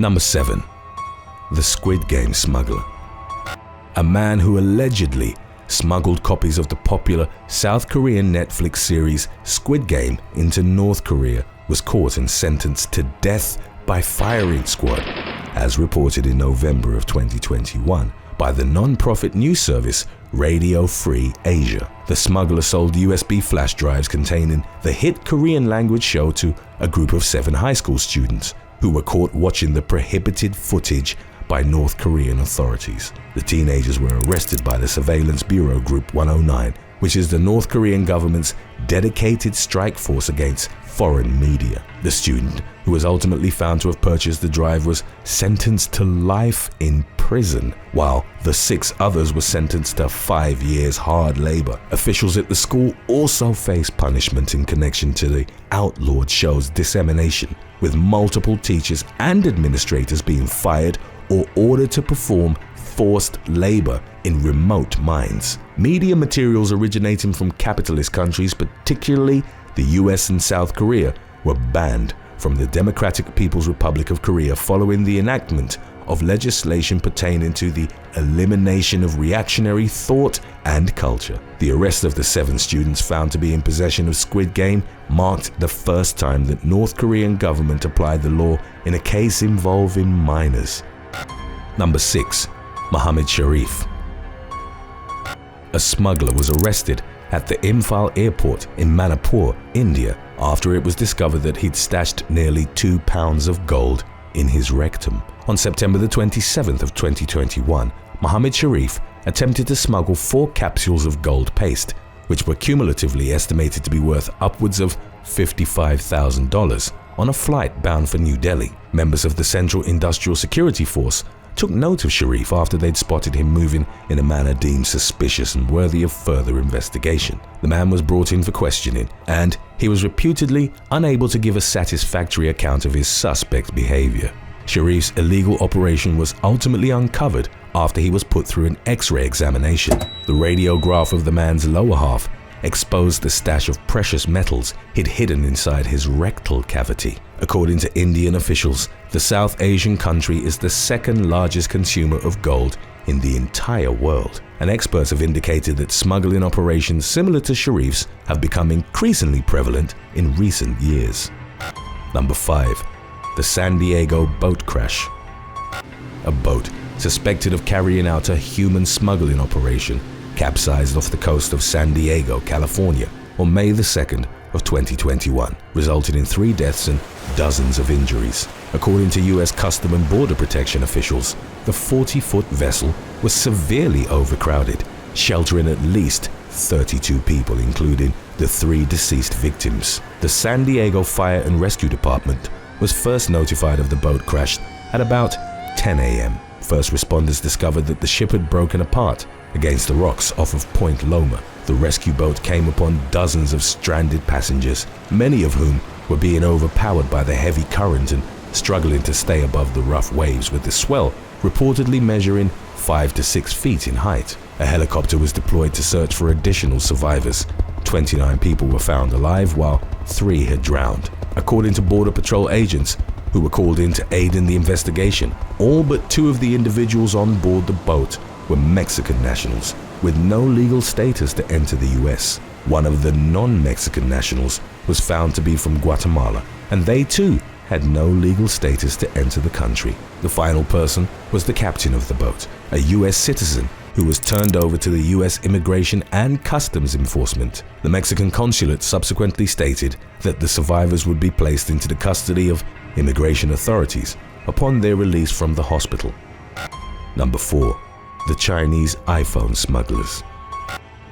Number 7. The Squid Game smuggler. A man who allegedly smuggled copies of the popular South Korean Netflix series Squid Game into North Korea was caught and sentenced to death by firing squad, as reported in November of 2021 by the non-profit news service Radio Free Asia. The smuggler sold USB flash drives containing the hit Korean language show to a group of 7 high school students who were caught watching the prohibited footage by North Korean authorities. The teenagers were arrested by the Surveillance Bureau Group 109, which is the North Korean government's dedicated strike force against foreign media. The student, who was ultimately found to have purchased the drive, was sentenced to life in prison, while the 6 others were sentenced to 5 years hard labor. Officials at the school also faced punishment in connection to the outlawed show's dissemination, with multiple teachers and administrators being fired or ordered to perform forced labor in remote mines. Media materials originating from capitalist countries, particularly the US and South Korea, were banned from the Democratic People's Republic of Korea following the enactment of legislation pertaining to the elimination of reactionary thought and culture. The arrest of the 7 students found to be in possession of Squid Game marked the first time that North Korean government applied the law in a case involving minors. Number 6. Mohammed Sharif. A smuggler was arrested at the Imphal airport in Manipur, India, after it was discovered that he'd stashed nearly 2 pounds of gold in his rectum. On September the 27th of 2021, Mohammed Sharif attempted to smuggle 4 capsules of gold paste, which were cumulatively estimated to be worth upwards of $55,000, on a flight bound for New Delhi. Members of the Central Industrial Security Force took note of Sharif after they'd spotted him moving in a manner deemed suspicious and worthy of further investigation. The man was brought in for questioning, and he was reputedly unable to give a satisfactory account of his suspect's behavior. Sharif's illegal operation was ultimately uncovered after he was put through an X-ray examination. The radiograph of the man's lower half exposed the stash of precious metals he'd hidden inside his rectal cavity. According to Indian officials, the South Asian country is the 2nd largest consumer of gold in the entire world, and experts have indicated that smuggling operations similar to Sharif's have become increasingly prevalent in recent years. Number 5. The San Diego boat crash. A boat suspected of carrying out a human smuggling operation capsized off the coast of San Diego, California, on May the 2nd of 2021, resulting in 3 deaths and dozens of injuries. According to US Custom and Border Protection officials, the 40-foot vessel was severely overcrowded, sheltering at least 32 people, including the 3 deceased victims. The San Diego Fire and Rescue Department was first notified of the boat crash at about 10 a.m. First responders discovered that the ship had broken apart against the rocks off of Point Loma. The rescue boat came upon dozens of stranded passengers, many of whom were being overpowered by the heavy current and struggling to stay above the rough waves, with the swell reportedly measuring 5 to 6 feet in height. A helicopter was deployed to search for additional survivors. 29 people were found alive, while 3 had drowned. According to Border Patrol agents who were called in to aid in the investigation, all but 2 of the individuals on board the boat were Mexican nationals with no legal status to enter the US. One of the non-Mexican nationals was found to be from Guatemala, and they too had no legal status to enter the country. The final person was the captain of the boat, a US citizen who was turned over to the US Immigration and Customs Enforcement. The Mexican consulate subsequently stated that the survivors would be placed into the custody of immigration authorities upon their release from the hospital. Number 4. The Chinese iPhone smugglers.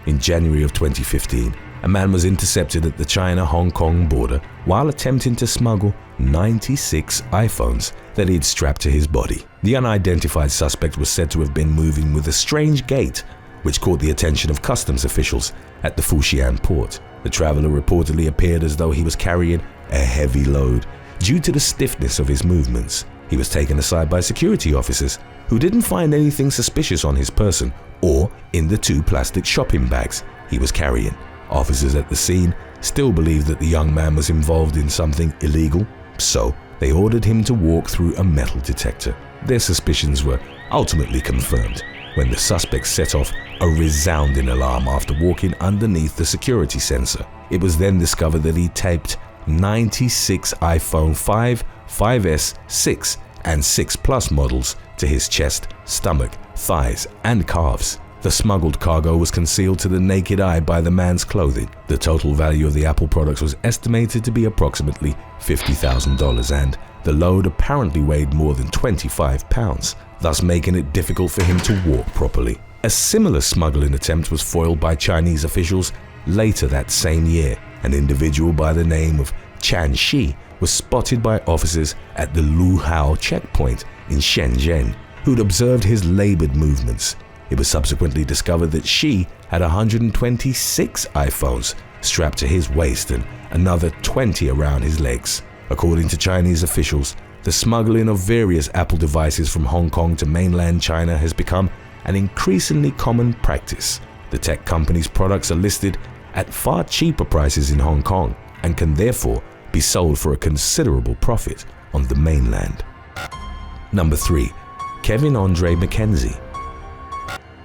In January of 2015, a man was intercepted at the China-Hong Kong border while attempting to smuggle 96 iPhones that he'd strapped to his body. The unidentified suspect was said to have been moving with a strange gait, which caught the attention of customs officials at the Fujian port. The traveler reportedly appeared as though he was carrying a heavy load. Due to the stiffness of his movements, he was taken aside by security officers who didn't find anything suspicious on his person or in the 2 plastic shopping bags he was carrying. Officers at the scene still believed that the young man was involved in something illegal, so they ordered him to walk through a metal detector. Their suspicions were ultimately confirmed when the suspect set off a resounding alarm after walking underneath the security sensor. It was then discovered that he taped 96 iPhone 5, 5S, 6, and 6 Plus models to his chest, stomach, thighs, and calves. The smuggled cargo was concealed to the naked eye by the man's clothing. The total value of the Apple products was estimated to be approximately $50,000, and the load apparently weighed more than 25 pounds, thus making it difficult for him to walk properly. A similar smuggling attempt was foiled by Chinese officials later that same year. An individual by the name of Chan Shi was spotted by officers at the Luhao checkpoint in Shenzhen, who'd observed his labored movements. It was subsequently discovered that Shi had 126 iPhones strapped to his waist and another 20 around his legs. According to Chinese officials, the smuggling of various Apple devices from Hong Kong to mainland China has become an increasingly common practice. The tech company's products are listed at far cheaper prices in Hong Kong and can therefore be sold for a considerable profit on the mainland. Number 3. Kevin Andre McKenzie.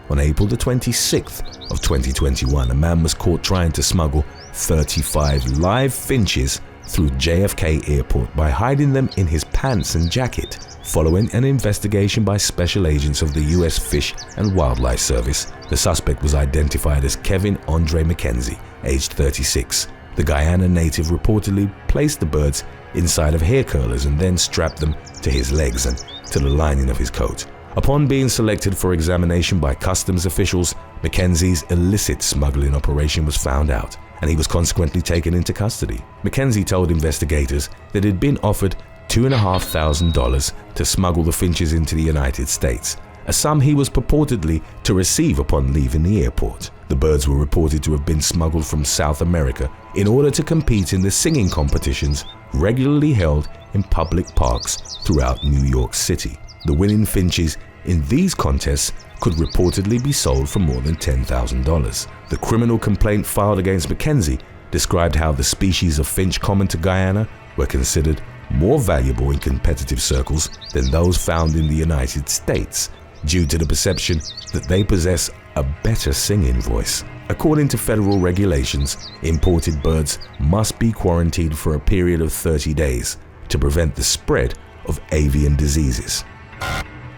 On April the 26th of 2021, a man was caught trying to smuggle 35 live finches through JFK Airport by hiding them in his pants and jacket. Following an investigation by special agents of the U.S. Fish and Wildlife Service, the suspect was identified as Kevin Andre McKenzie, aged 36. The Guyana native reportedly placed the birds inside of hair curlers and then strapped them to his legs and to the lining of his coat. Upon being selected for examination by customs officials, McKenzie's illicit smuggling operation was found out, and he was consequently taken into custody. McKenzie told investigators that he'd been offered $2,500 to smuggle the finches into the United States, a sum he was purportedly to receive upon leaving the airport. The birds were reported to have been smuggled from South America in order to compete in the singing competitions regularly held in public parks throughout New York City. The winning finches in these contests could reportedly be sold for more than $10,000. The criminal complaint filed against McKenzie described how the species of finch common to Guyana were considered more valuable in competitive circles than those found in the United States, due to the perception that they possess a better singing voice. According to federal regulations, imported birds must be quarantined for a period of 30 days to prevent the spread of avian diseases.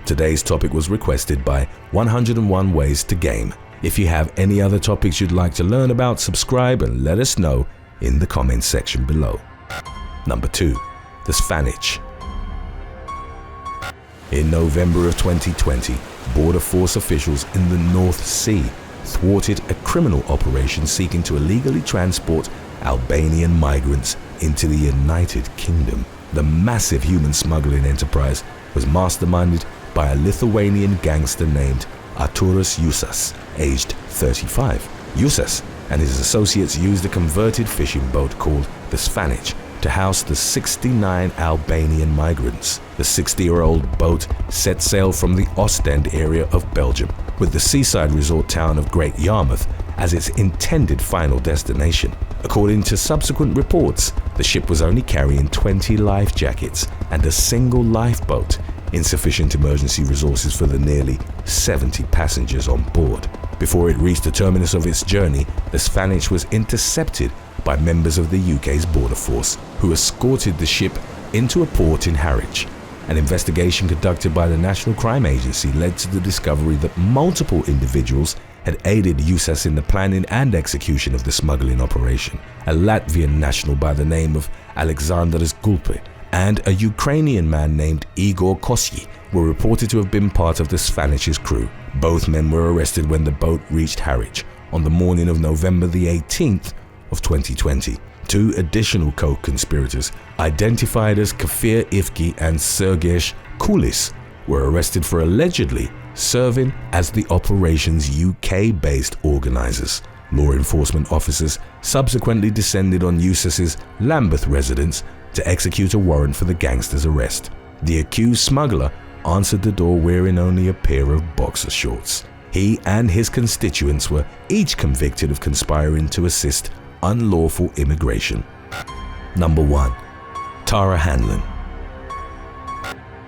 Today's topic was requested by 101 Ways to Game. If you have any other topics you'd like to learn about, subscribe and let us know in the comments section below. Number 2. The Vanish. In November of 2020, Border Force officials in the North Sea thwarted a criminal operation seeking to illegally transport Albanian migrants into the United Kingdom. The massive human smuggling enterprise was masterminded by a Lithuanian gangster named Arturas Jusas, aged 35. Jusas and his associates used a converted fishing boat called the Vanish to house the 69 Albanian migrants. The 60-year-old boat set sail from the Ostend area of Belgium, with the seaside resort town of Great Yarmouth as its intended final destination. According to subsequent reports, the ship was only carrying 20 life jackets and a single lifeboat, insufficient emergency resources for the nearly 70 passengers on board. Before it reached the terminus of its journey, the Vanish was intercepted by members of the UK's border force, who escorted the ship into a port in Harwich. An investigation conducted by the National Crime Agency led to the discovery that multiple individuals had aided Jusas in the planning and execution of the smuggling operation. A Latvian national by the name of Aleksandrs Gulpe and a Ukrainian man named Igor Kosyi were reported to have been part of the Vanish's crew. Both men were arrested when the boat reached Harwich on the morning of November the 18th of 2020. Two additional co-conspirators, identified as Kafir Ivki and Sergej Kulis, were arrested for allegedly serving as the operation's UK-based organizers. Law enforcement officers subsequently descended on Jusas's Lambeth residence to execute a warrant for the gangster's arrest. The accused smuggler answered the door wearing only a pair of boxer shorts. He and his constituents were each convicted of conspiring to assist unlawful immigration. Number 1. Tara Hanlon.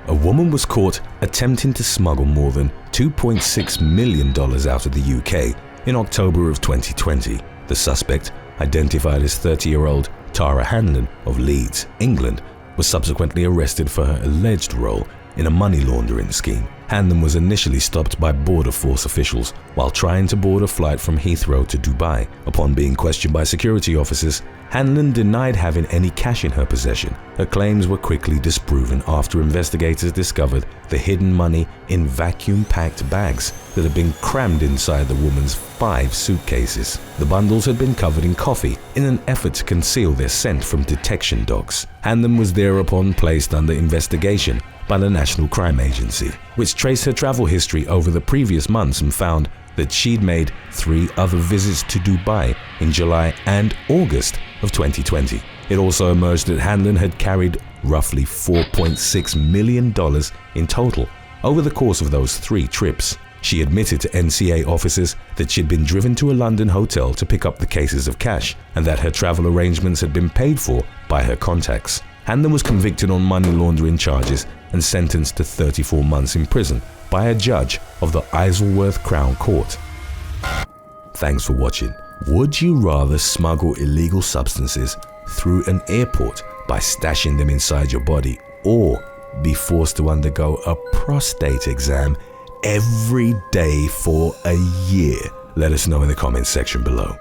a woman was caught attempting to smuggle more than $2.6 million out of the UK in October of 2020. The suspect, identified as 30-year-old Tara Hanlon of Leeds, England, was subsequently arrested for her alleged role in a money laundering scheme. Hanlon was initially stopped by Border Force officials while trying to board a flight from Heathrow to Dubai. Upon being questioned by security officers, Hanlon denied having any cash in her possession. Her claims were quickly disproven after investigators discovered the hidden money in vacuum-packed bags that had been crammed inside the woman's 5 suitcases. The bundles had been covered in coffee in an effort to conceal their scent from detection dogs. Hanlon was thereupon placed under investigation by the National Crime Agency, which traced her travel history over the previous months and found that she'd made 3 other visits to Dubai in July and August of 2020. It also emerged that Hanlon had carried roughly $4.6 million in total over the course of those 3 trips. She admitted to NCA officers that she'd been driven to a London hotel to pick up the cases of cash and that her travel arrangements had been paid for by her contacts. Hanlon was convicted on money laundering charges and sentenced to 34 months in prison by a judge of the Isleworth Crown Court. Thanks for watching. Would you rather smuggle illegal substances through an airport by stashing them inside your body, or be forced to undergo a prostate exam every day for a year? Let us know in the comments section below.